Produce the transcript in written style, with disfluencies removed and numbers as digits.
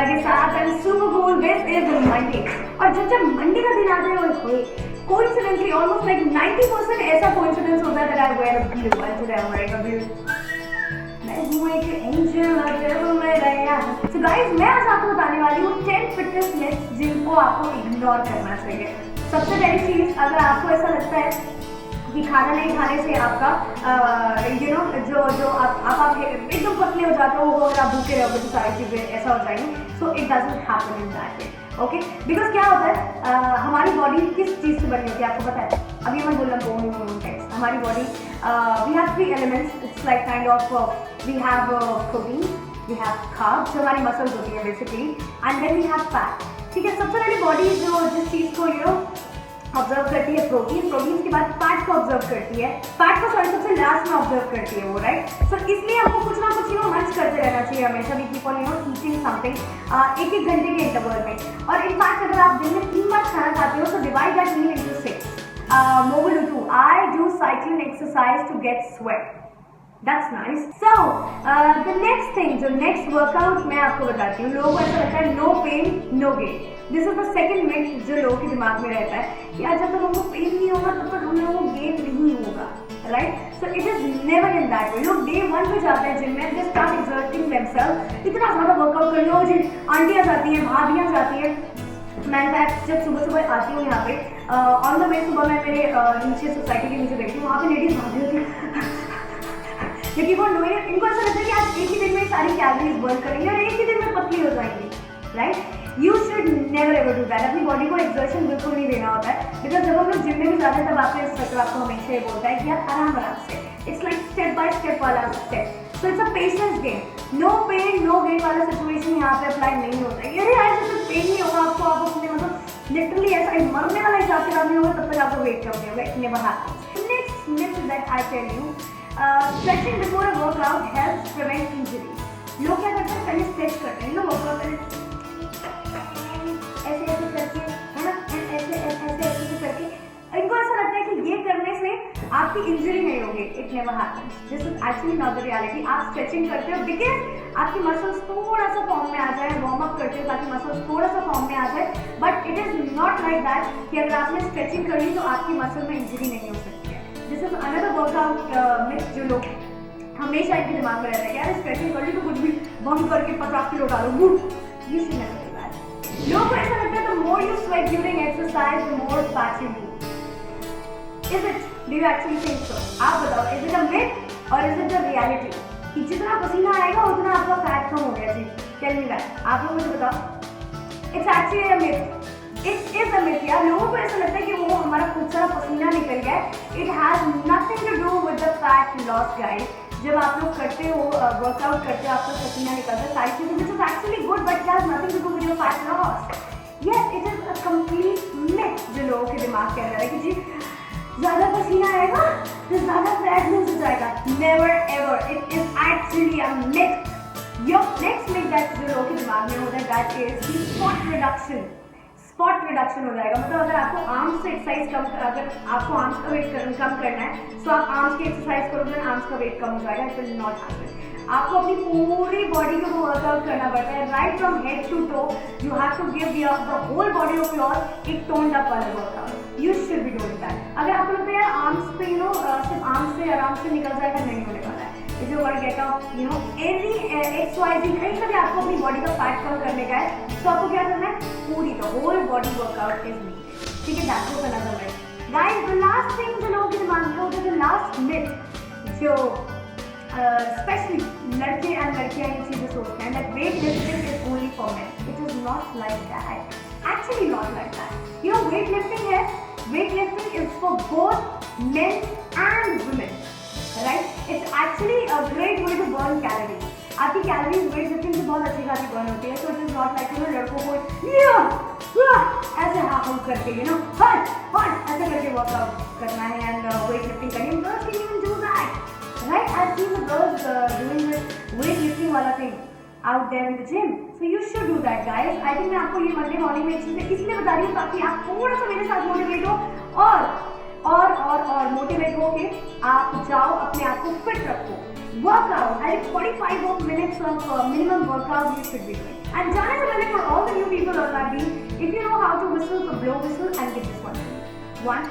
के साथ and super cool this is Monday. और जब मंडे का दिन आता है और कोइंसिडेंटली ऑलमोस्ट लाइक 90% ऐसा कोइंसिडेंस होता है that I wear a blue and today I am wearing a blue. मैं हूं एक एंजल और जब मैं गया। सो गाइस मैं आज आपको बताने वाली हूं 10 फिटनेस मिथ्स जिनको आपको इग्नोर करना चाहिए। सबसे पहली चीज, अगर आपको ऐसा लगता है कि खाना नहीं खाने से आपका यू नो जो आप एकदम पतले हो जाते हो और आप भूखे रहोगे तो सारी चीज़ें ऐसा हो जाएंगी। So it doesn't happen in that way, okay. Because क्या होता है हमारी बॉडी किस चीज़ से बनी होती है आपको पता है? अभी मैं बोल रहा बोन टेक्स्ट। हमारी body we have 3 elements. Its like kind of we have protein, we have carbs जो हमारी मसल्स होती है basically, and then we have fat. ठीक है, सबसे पहले बॉडी जिस चीज़ को ऑब्जर्व करती है प्रोटीन के बाद फैट को ऑब्जर्व करती है, फैट को सबसे लास्ट में ऑब्जर्व करती है वो, राइट। सो इसलिए आपको कुछ ना कुछ मंच करते रहना चाहिए हमेशा भी, कीप ऑन ईटिंग समथिंग एक घंटे के इंटरवल में। और इनफैक्ट अगर आप दिन में 3 बार खाना खाते हो तो डिवाइड दैट मील इनटू 6। मोगल do I do cycling exercise to get sweat. That's nice. So the next thing, जो next workout मैं आपको बताती हूँ, लोगों को ऐसा लगता है no pain no gain. This is the second myth जो लोगों के दिमाग में रहता है कि जब तक हमको पेन नहीं होगा तब तक हम लोगों को गेन नहीं होगा, right? So it is never in that way. लोग day 1 पे जाते हैं जिम में, they start exerting themselves, इतना ज़्यादा वर्कआउट कर लो जी, आंटियाँ जाती हैं, भाभियाँ जाती हैं। मैं जब सुबह आती हूँ यहाँ पे ऑन द वे, सुबह मैं मेरे नीचे सोसाइटी के नीचे बैठी हूँ, वहाँ पे लेडीज भाभी होती हैं क्योंकि वो इनको ऐसा लगता है कि आज एक ही दिन में सारी कैलोरीज बर्न करेंगे और एक ही दिन में पतली हो जाएंगी, right. You should never ever do that. अपनी बॉडी को एक्सर्शन बिल्कुल नहीं देना होता है, बिकॉज जब हम लोग जिम में भी जाते हैं तब आपके इंस्ट्रक्टर आपको हमेशा ये बोलता है कि यार आराम से, it's like step by step वाला step. So it's a patience game. No pain no gain वाला सिचुएशन यहाँ पे अप्लाई नहीं होता है। अरे यार जब तक पेन नहीं होगा आपको, आप अपने मतलब लिटरली ऐसा मरने वाला हिसाब से नहीं होगा तब तक आपको वेट कम नहीं होगा। It never happens. Next myth that I tell you, stretching before a workout helps prevent injury. लोग क्या करते हैं, पहले स्ट्रेच करते हैं, लोग वर्कआउट पहले ऐसे ऐसे करके, है ना, ऐसे करके। इनको ऐसा लगता है कि ये करने से आपकी इंजरी नहीं होगी। It never happens. This is actually not the reality. आप स्ट्रेचिंग करते हो बिकॉज आपकी मसल्स थोड़ा सा फॉर्म में आ जाए, वार्म अप करते हो ताकि मसल्स थोड़ा सा फॉर्म में आ जाए, but it is not like that कि अगर आपने स्ट्रेचिंग कर ली तो आपकी मसल में इंजरी नहीं हो सकती। This is another workout myth जो लोग हमेशा इनके दिमाग में रहता है कि यार स्ट्रेचिंग कर ली तो कुछ भी बम करके 50 किलो डालो, good. You should never do that. लोगों को ऐसा लगता है the more you sweat during exercise the more fat you lose. Is it? Do you actually think so? आप बताओ, इज इट अ मिथ और इज इट द रियलिटी कि जितना पसीना आएगा उतना आपका फैट कम हो गया? जी टेल मी दैट। आप लोग मुझे बताओ। It's actually a myth. It is a myth यार। लोगों को ऐसा लगता है कि वो हमारा खूब सारा पसीना निकल गया है। It has nothing to do with the fat loss guys. जब आप लोग करते हो वर्कआउट करते हो, आपका पसीना निकलता है, सारी चीजें, this is actually good, but it has nothing to do with your fat loss. Yes, it is a complete myth जो लोगों के दिमाग के अंदर है कि जी ज्यादा पसीना आएगा तो ज्यादा फैट लूज हो जाएगा। Never ever. It is actually a myth. Your next myth that जो लोगों के दिमाग में होता है that is spot reduction. Spot reduction हो जाएगा, मतलब अगर आपको आर्म्स से एक्सरसाइज अगर आपको आर्म्स का वेट कम करना है तो आप आर्म्स की एक्सरसाइज करोगे, आर्म्स का वेट कम हो जाएगा। It will not happen. आपको अपनी पूरी बॉडी को वर्कआउट करना पड़ता है, right from head to toe. You have to give the whole body of your एक टोन्ड अप वाला workout. You should be doing that. अगर आपको लगता है आर्म्स पे सिर्फ आर्म्स से आराम से निकल जाएगा, नहीं होने वाला है। If you want get up any exercise, कहीं पर भी आपको अपनी बॉडी का फैट कम करने का है तो आपको क्या करना है, पूरी the whole body workout is needed. ठीक है, that's what another myth. Guys the last thing जो लोगों के दिमाग में होता है, द लास्ट मिथ जो स्पेशली लड़के एंड लड़कियां ये चीजें सोचते हैं that weight lifting is only for men. It is not like that. Actually not like that. You know weight lifting है, weight lifting is for both men and women, right. It's actually a great way to burn calories. आपकी calories weight lifting से बहुत अच्छी खासी burn होती है। So it is not like लड़कों को ऐसे हाथ करके हट ऐसे करके वर्कआउट करना है एंड वेट लिफ्टिंग करनी है। Girls can even do that, right. I see the girls doing this weight lifting वाला thing out there in the gym. So you should do that guys. I think मैं आपको ये Monday morning में चीजें इसलिए बता रही हूँ ताकि आप थोड़ा सा मेरे साथ मोटिवेट हो और मोटिवेट हो के आप जाओ, अपने आप को फिट रखो। Workout, I think 45 of minutes of minimum workout you should be doing. And Jana Sabale, for all the new people on my beat, if you know how to whistle, so blow whistle, I'll give this one to you. 1,